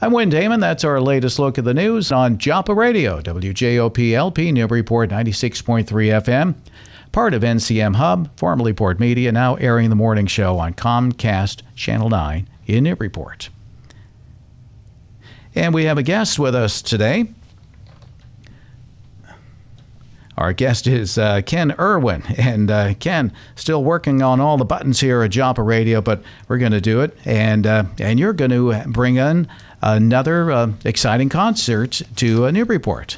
I'm Win Damon. That's our latest look at the news on Joppa Radio, WJOP LP, Newburyport 96.3 FM. Part of NCM Hub, formerly Port Media, now airing the morning show on Comcast Channel 9 in Newburyport. And we have a guest with us today. Our guest is Ken Irwin, and Ken, still working on all the buttons here at Joppa Radio, but we're going to do it, and you're going to bring in another exciting concert to Newburyport.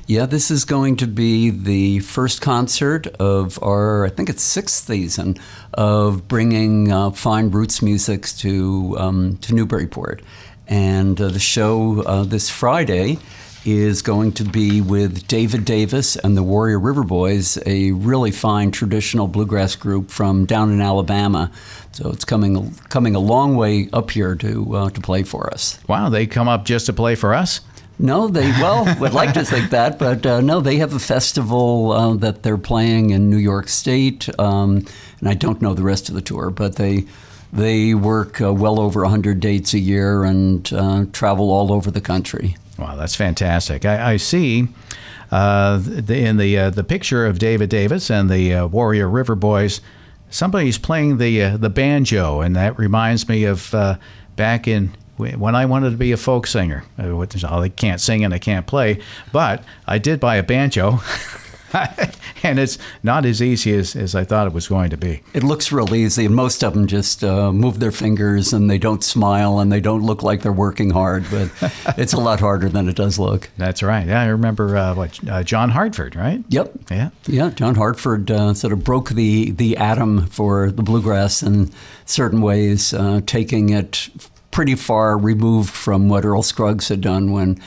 Yeah, this is going to be the first concert of our, I think it's sixth season, of bringing fine roots music to Newburyport. And the show this Friday is going to be with David Davis and the Warrior River Boys, a really fine traditional bluegrass group from down in Alabama. So it's coming a long way up here to play for us. Wow, they come up just to play for us? No, would like to think that, but no, they have a festival that they're playing in New York State, and I don't know the rest of the tour, but they work well over 100 dates a year and travel all over the country. Wow, that's fantastic. I see in the picture of David Davis and the Warrior River Boys, somebody's playing the banjo, and that reminds me of back in when I wanted to be a folk singer. I can't sing and I can't play, but I did buy a banjo. And it's not as easy as I thought it was going to be. It looks real easy, and most of them just move their fingers, and they don't smile, and they don't look like they're working hard, but it's a lot harder than it does look. That's right. Yeah, I remember John Hartford, right? Yep. Yeah, John Hartford sort of broke the atom for the bluegrass in certain ways, taking it pretty far removed from what Earl Scruggs had done when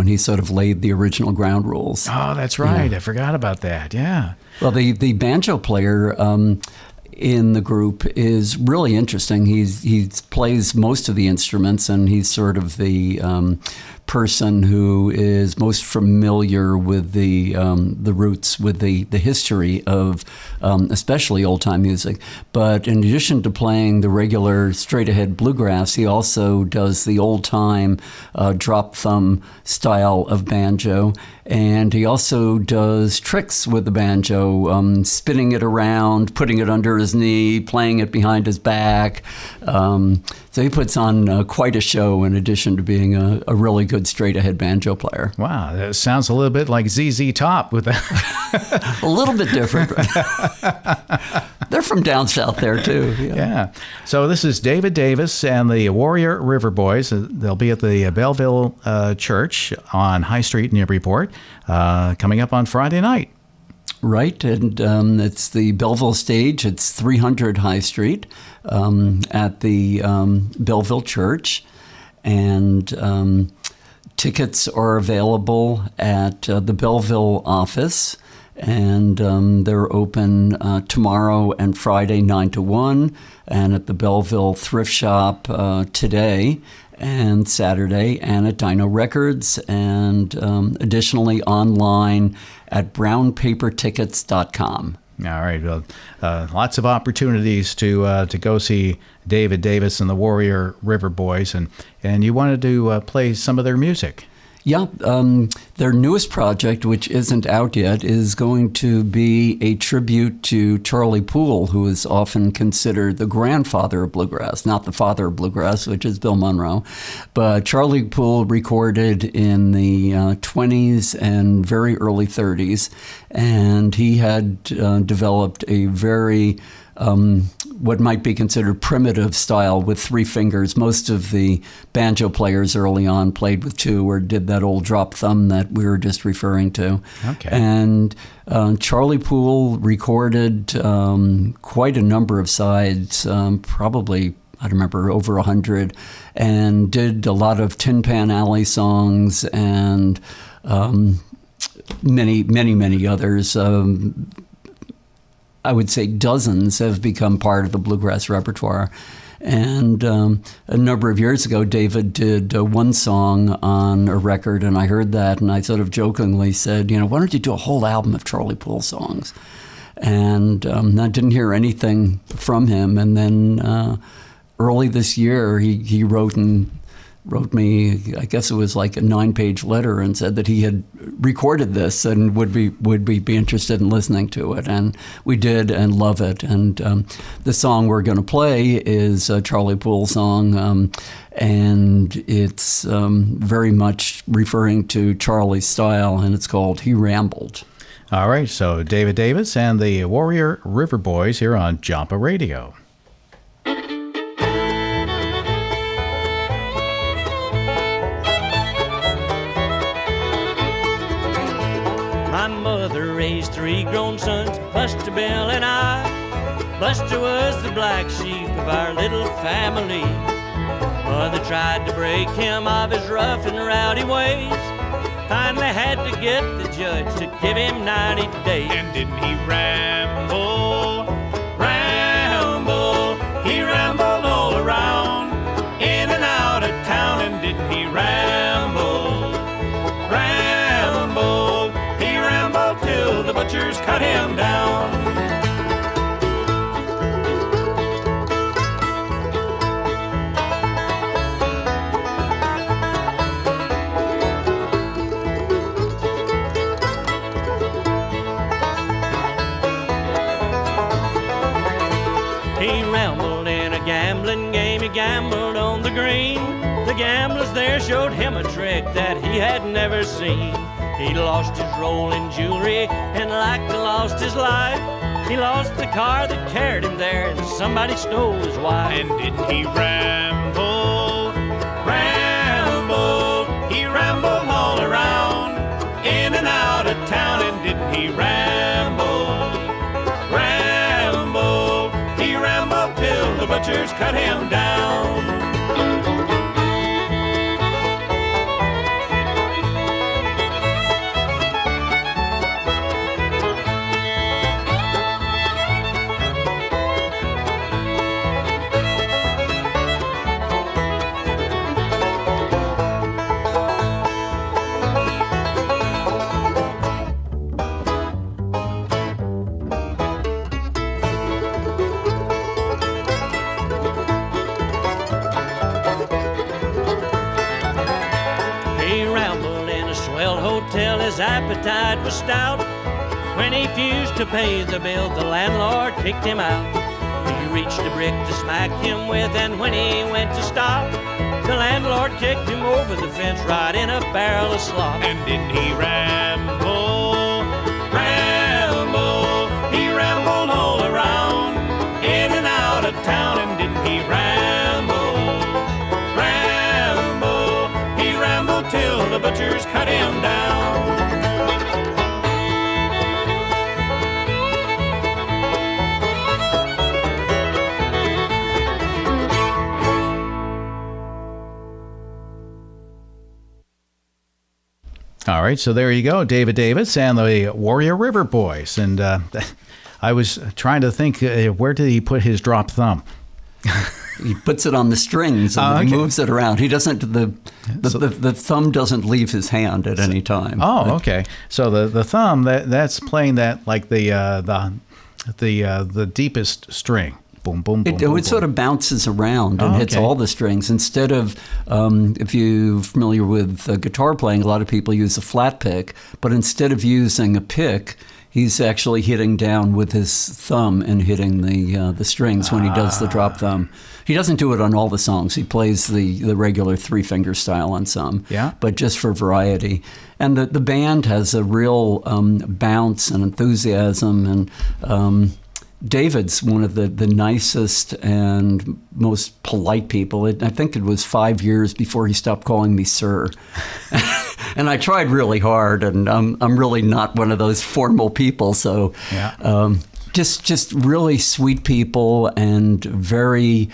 he sort of laid the original ground rules. Oh, that's right. Yeah. I forgot about that. Yeah. Well, the banjo player in the group is really interesting. He plays most of the instruments, and he's sort of the person who is most familiar with the roots, with the history of especially old-time music. But in addition to playing the regular straight-ahead bluegrass, he also does the old-time drop thumb style of banjo, and he also does tricks with the banjo, spinning it around, putting it under his knee, playing it behind his back. So he puts on quite a show in addition to being a really good straight-ahead banjo player. Wow, that sounds a little bit like ZZ Top with that. A little bit different. They're from down south there, too. Yeah. So this is David Davis and the Warrior River Boys. They'll be at the Belleville Church on High Street, Newburyport, coming up on Friday night. Right, and it's the Belleville stage. It's 300 High Street at the Belleville Church, and tickets are available at the Belleville office, and they're open tomorrow and Friday 9 to 1, and at the Belleville Thrift Shop today and Saturday, and at Dino Records, and additionally online at brownpapertickets.com. All right. Well, lots of opportunities to go see David Davis and the Warrior River Boys, and you wanted to play some of their music. Yeah, their newest project, which isn't out yet, is going to be a tribute to Charlie Poole, who is often considered the grandfather of bluegrass, not the father of bluegrass, which is Bill Monroe. But Charlie Poole recorded in the 20s and very early 30s, and he had developed a very what might be considered primitive style with three fingers. Most of the banjo players early on played with two or did that old drop thumb that we were just referring to. Okay. And Charlie Poole recorded quite a number of sides, probably, I remember, over 100, and did a lot of Tin Pan Alley songs and many others. I would say dozens have become part of the bluegrass repertoire. And a number of years ago, David did one song on a record, and I heard that, and I sort of jokingly said, why don't you do a whole album of Charlie Poole songs? And I didn't hear anything from him. And then early this year, he wrote and wrote me, I guess it was like a 9-page letter, and said that he had recorded this and would be interested in listening to it. And we did, and love it. And the song we're going to play is a Charlie Poole song, and it's very much referring to Charlie's style, and it's called He Rambled. All right, so David Davis and the Warrior River Boys here on Joppa Radio. My mother raised 3 grown sons, Buster, Bill, and I. Buster was the black sheep of our little family. Mother tried to break him of his rough and rowdy ways. Finally had to get the judge to give him 90 days. And didn't he ramble, ramble? He rambled all around, in and out of town. And didn't he ramble, ramble? He rambled till the butchers cut him down. Gambling game, he gambled on the green. The gamblers there showed him a trick that he had never seen. He lost his rolling jewelry and like to lost his life. He lost the car that carried him there and somebody stole his wife. And didn't he ramble, ramble? He rambled all around, in and out of town. And didn't he ramble, ramble? He rambled till the butchers cut him down. His appetite was stout. When he refused to pay the bill, the landlord kicked him out. He reached a brick to smack him with, and when he went to stop, the landlord kicked him over the fence right in a barrel of slop. And didn't he ramble, ramble? He rambled all around, in and out of town. And didn't he ramble, ramble? He rambled till the butchers cut him down. All right, so there you go, David Davis and the Warrior River Boys. And I was trying to think, where did he put his drop thumb? He puts it on the strings and he moves it around. He doesn't. The thumb doesn't leave his hand at any time. Oh, okay. So the thumb that's playing that like the deepest string. Boom, boom, boom. It sort of bounces around and hits all the strings. Instead of, if you're familiar with guitar playing, a lot of people use a flat pick, but instead of using a pick, he's actually hitting down with his thumb and hitting the strings when he does the drop thumb. He doesn't do it on all the songs. He plays the regular 3-finger style on some, but just for variety. And the band has a real bounce and enthusiasm, and David's one of the nicest and most polite people. I think it was 5 years before he stopped calling me sir. And I tried really hard, and I'm really not one of those formal people. So just really sweet people, and very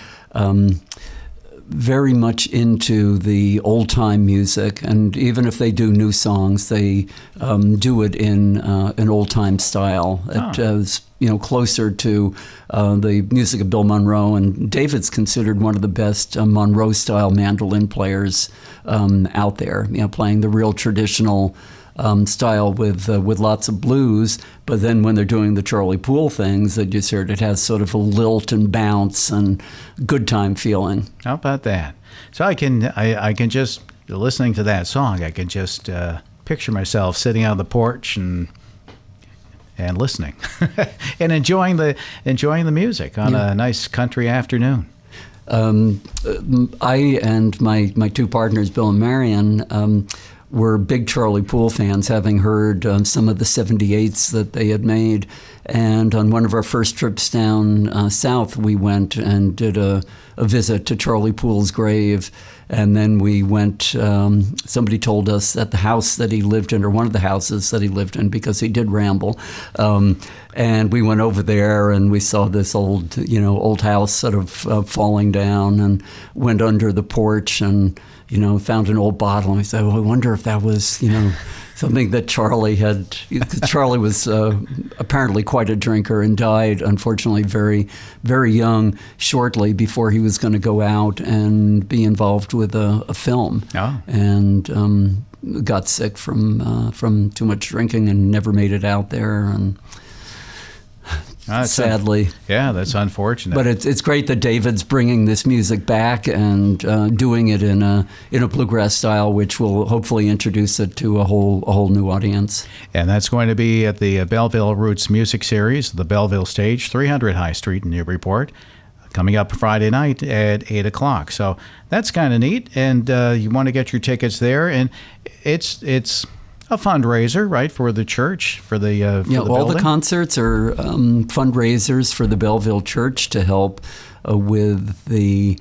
very much into the old-time music. And even if they do new songs, they do it in an old-time style. It is closer to the music of Bill Monroe. And David's considered one of the best Monroe-style mandolin players out there, playing the real traditional style with lots of blues. But then when they're doing the Charlie Poole things, that you heard, it has sort of a lilt and bounce and good time feeling. How about that? So I can just, listening to that song, I can just picture myself sitting on the porch and listening and enjoying the music on a nice country afternoon. I and my two partners, Bill and Marion, were big Charlie Poole fans, having heard some of the 78s that they had made. And on one of our first trips down south, we went and did a visit to Charlie Poole's grave. And then we went, somebody told us at the house that he lived in, or one of the houses that he lived in, because he did ramble. And we went over there and we saw this old house sort of falling down, and went under the porch and, found an old bottle. And we said, well, I wonder if that was, something that Charlie had. Charlie was apparently quite a drinker and died, unfortunately, very, very young, shortly before he was going to go out and be involved with a film. Oh. And got sick from too much drinking and never made it out there. And sadly. That's unfortunate. But it's great that David's bringing this music back and doing it in a bluegrass style, which will hopefully introduce it to a whole new audience. And that's going to be at the Belleville Roots Music Series, the Belleville Stage, 300 High Street in Newburyport, coming up Friday night at 8 o'clock. So that's kind of neat, and you want to get your tickets there, and it's a fundraiser, right, for the church, for the all building? The concerts are fundraisers for the Belleville Church to help with the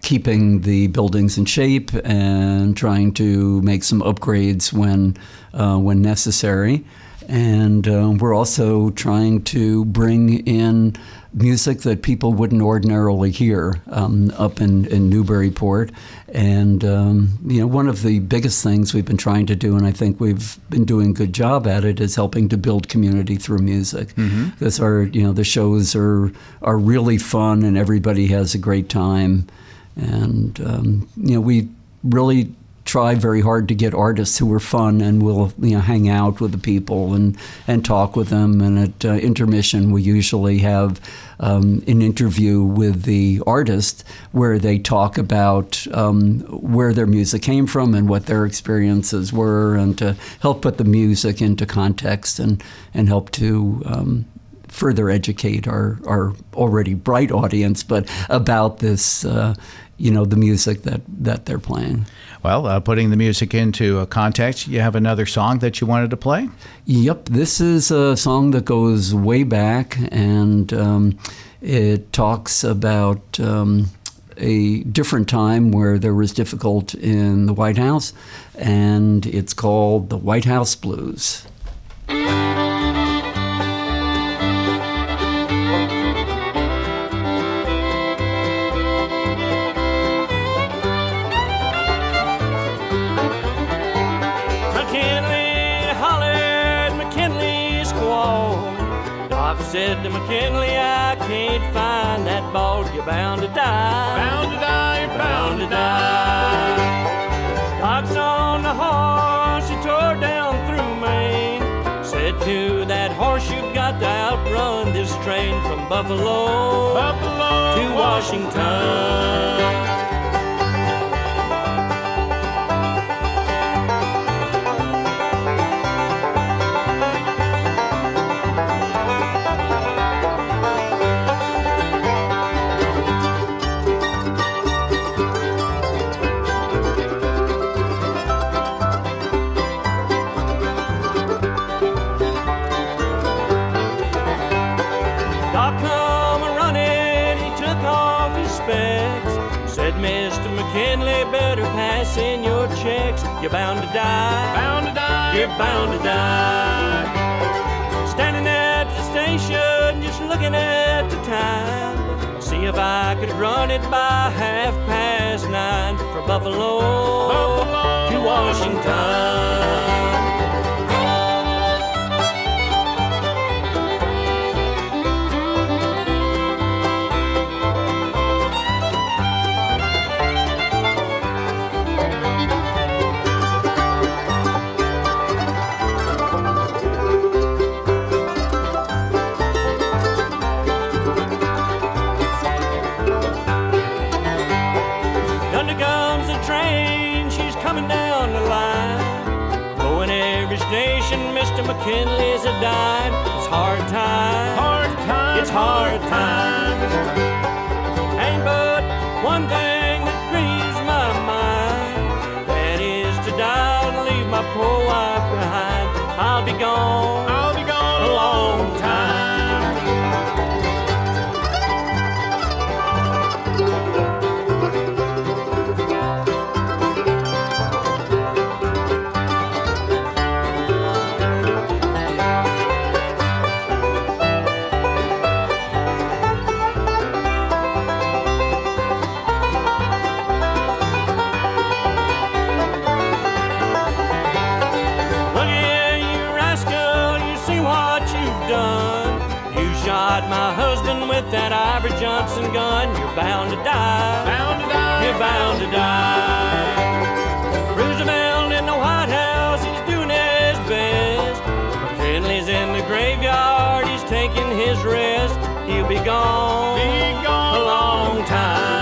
keeping the buildings in shape and trying to make some upgrades when necessary. And we're also trying to bring in music that people wouldn't ordinarily hear up in Newburyport. And, one of the biggest things we've been trying to do, and I think we've been doing a good job at it, is helping to build community through music. Because the shows are really fun and everybody has a great time. And, we really try very hard to get artists who are fun and will hang out with the people and talk with them. And at intermission, we usually have an interview with the artist where they talk about where their music came from and what their experiences were, and to help put the music into context and help to further educate our already bright audience, but about this, the music that they're playing. Well, putting the music into context, you have another song that you wanted to play? Yep, this is a song that goes way back, and it talks about a different time where there was difficult in the White House, and it's called the White House Blues. Said to McKinley, I can't find that ball. You're bound to die. Bound to die, you're bound to die. Doc's on the horse, he tore down through Maine. Said to that horse, you've got to outrun this train from Buffalo to Washington. McKinley, better pass in your checks. You're bound to die. Bound to die. You're bound to die. Standing at the station, just looking at the time. See if I could run it by 9:30 from Buffalo to Washington. of McKinley's a dime. It's hard times. Hard times. It's hard times. Ain't but one thing that grieves my mind. That is to die and leave my poor wife behind. I'll be gone. I'll be gone a long time. My husband with that Ivory Johnson gun, you're bound to die. Bound to die. You're bound to die. Roosevelt in the White House, he's doing his best. McKinley's in the graveyard, he's taking his rest. He'll be gone a long time.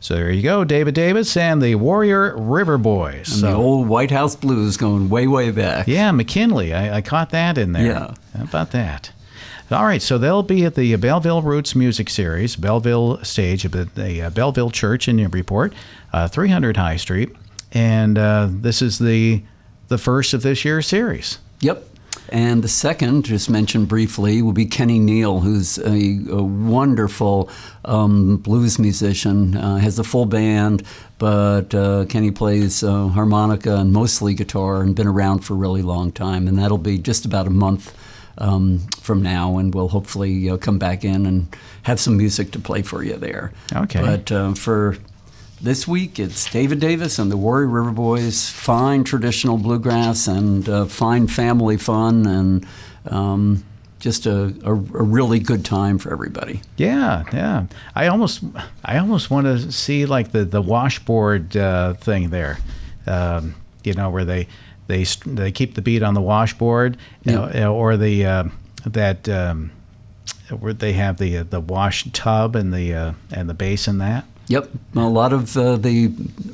So there you go, David Davis and the Warrior River Boys. And the old White House blues going way, way back. Yeah, McKinley. I caught that in there. Yeah. How about that? All right, so they'll be at the Belleville Roots Music Series, Belleville stage of the Belleville Church in Newburyport, 300 High Street. And this is the first of this year's series. Yep. And the second, just mentioned briefly, will be Kenny Neal, who's a wonderful blues musician, has a full band, but Kenny plays harmonica and mostly guitar and been around for a really long time. And that'll be just about a month from now, and we'll hopefully come back in and have some music to play for you there. Okay. But for this week, it's David Davis and the Warrior River Boys, fine traditional bluegrass and fine family fun, and just a really good time for everybody. Yeah. I almost want to see like the washboard thing there, where they keep the beat on the washboard, or the where they have the wash tub and the bass in that. Yep, a lot of the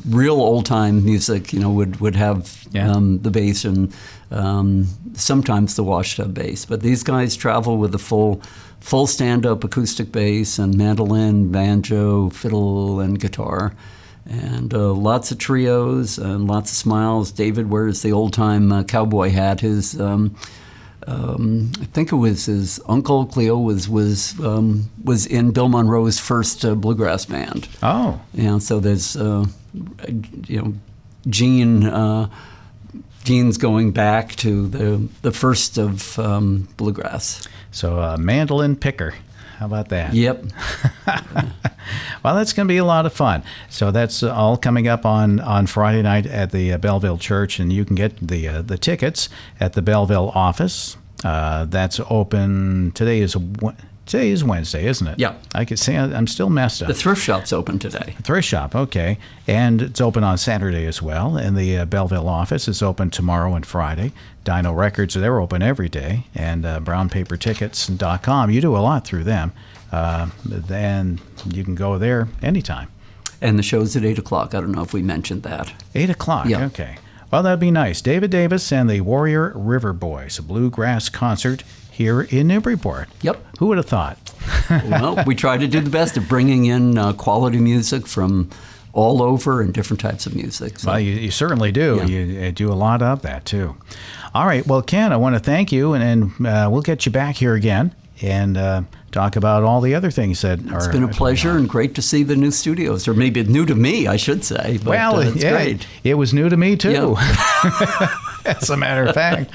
real old time music, would have the bass and sometimes the washtub bass. But these guys travel with a full stand-up acoustic bass and mandolin, banjo, fiddle, and guitar, and lots of trios and lots of smiles. David wears the old time cowboy hat. His I think it was his uncle Cleo was in Bill Monroe's first bluegrass band. Oh, yeah. So there's genes going back to the first of bluegrass. So a mandolin picker. How about that? Yep. Well, that's going to be a lot of fun. So that's all coming up on Friday night at the Belleville Church, and you can get the tickets at the Belleville office. That's open. Today is Wednesday, isn't it? Yeah. I could say I'm still messed up. The thrift shop's open today. Thrift shop, okay. And it's open on Saturday as well. And the Belleville office is open tomorrow and Friday. Dino Records, they're open every day. And brownpapertickets.com. You do a lot through them. And you can go there anytime. And the show's at 8 o'clock. I don't know if we mentioned that. 8 o'clock, yeah. Okay. Well, that'd be nice. David Davis and the Warrior River Boys, a bluegrass concert here in Newburyport. Yep. Who would have thought? Well, we try to do the best of bringing in quality music from all over and different types of music. So. Well, you certainly do. Yeah. You do a lot of that, too. All right. Well, Ken, I want to thank you, and we'll get you back here again and talk about all the other things that are. It's been a pleasure and great to see the new studios, or maybe new to me, I should say. But, well, it's yeah, great. It was new to me, too, yeah. as a matter of fact.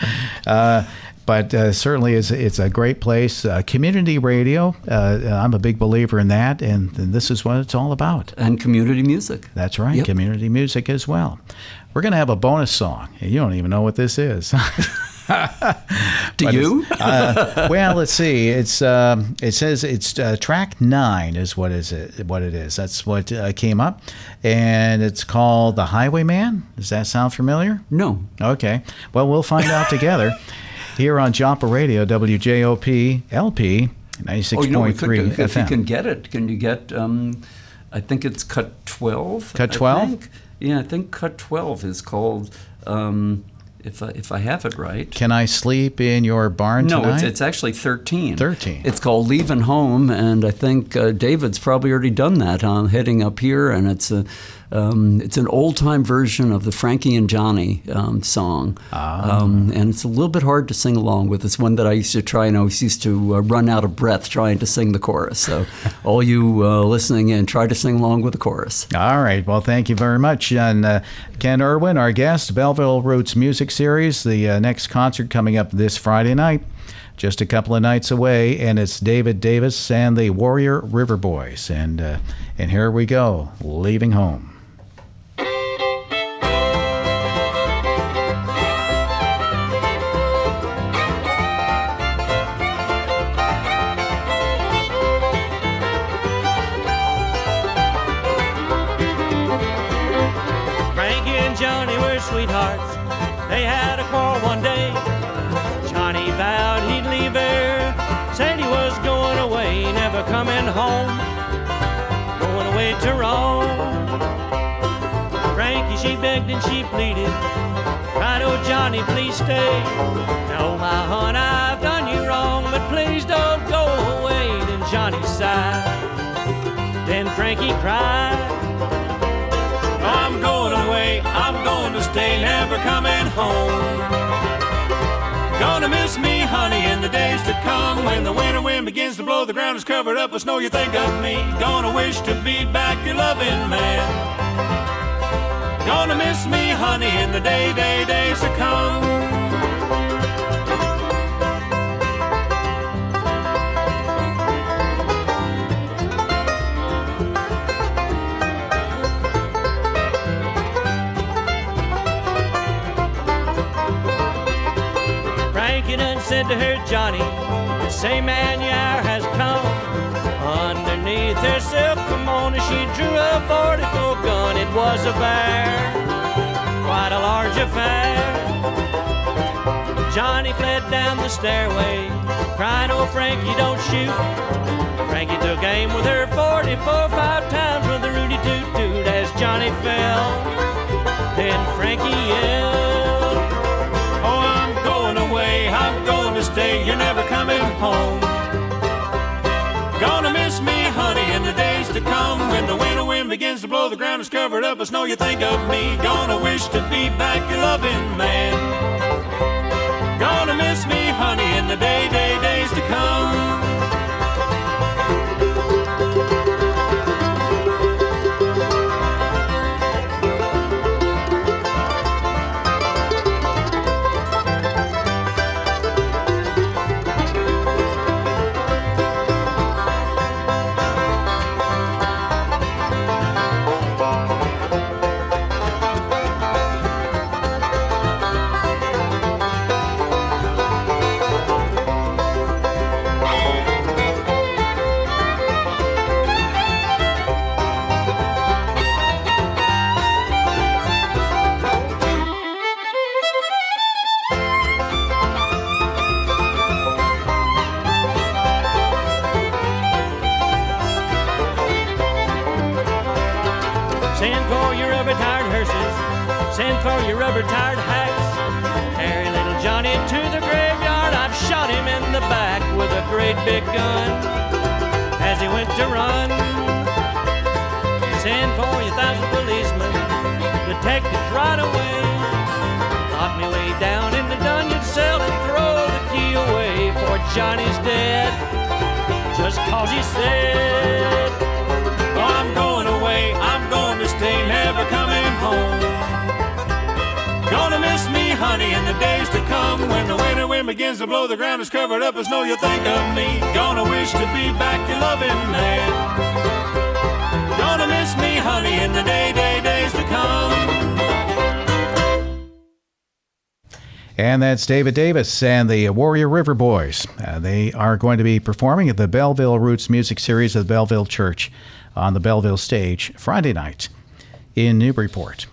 But certainly it's a great place. Community radio, I'm a big believer in that, and this is what it's all about. And community music. That's right, yep. Community music as well. We're going to have a bonus song. You don't even know what this is. Do you? Well, let's see. It says it's track 9 is what it is. That's what came up, and it's called The Highwayman. Does that sound familiar? No. Okay. Well, we'll find out together here on Joppa Radio, WJOP LP 96.3 FM. If you can get it, can you get? I think it's cut 12. Cut 12? Yeah, I think cut 12 is called. If I have it right. Can I sleep in your barn tonight? No, it's actually 13. 13. It's called Leaving Home, and I think David's probably already done that heading up here, and it's an old-time version of the Frankie and Johnny song. And it's a little bit hard to sing along with. It's one that I used to try, and I always used to run out of breath trying to sing the chorus. So all you listening in, try to sing along with the chorus. All right. Well, thank you very much. And Ken Irwin, our guest, Belleville Roots Music Series, the next concert coming up this Friday night, just a couple of nights away, and it's David Davis and the Warrior River Boys. And here we go, Leaving Home. Sweethearts, they had a quarrel one day. Johnny vowed he'd leave her, said he was going away, never coming home, going away to Rome. Frankie, she begged and she pleaded, cried, oh Johnny, please stay. No, my hon, I've done you wrong, but please don't go away. Then Johnny sighed, then Frankie cried, I'm going away, I'm going to stay, never coming home. Gonna miss me, honey, in the days to come. When the winter wind begins to blow, the ground is covered up with snow, you think of me. Gonna wish to be back, your loving man. Gonna miss me, honey, in the days to come. Said to her, Johnny, the same man your hour has come. Underneath her silk kimono, she drew a 44 gun. It was a bear, quite a large affair. Johnny fled down the stairway, crying, oh Frankie, don't shoot. Frankie took aim with her 44 5 times with the Rudy toot toot. As Johnny fell, then Frankie yelled, oh, I'm going away, I'm going to stay, you're never coming home. Gonna miss me, honey, in the days to come. When the winter wind begins to blow, the ground is covered up with snow, you think of me. Gonna wish to be back, your loving man. Gonna miss me, honey, in the days to come. Send for your rubber-tired hacks. Carry little Johnny to the graveyard. I've shot him in the back with a great big gun as he went to run. Send for your 1,000 policemen, detectives right away. Lock me way down in the dungeon cell and throw the key away. For Johnny's dead, just 'cause he said, oh, I'm going away, I'm going to stay, never coming home. Gonna miss me, honey, in the days to come. When the winter wind begins to blow, the ground is covered up with snow, you'll think of me. Gonna wish to be back, your loving man. Gonna miss me, honey, in the days to come. And that's David Davis and the Warrior River Boys. They are going to be performing at the Belleville Roots Music Series of the Belleville Church on the Belleville stage Friday night in Newburyport.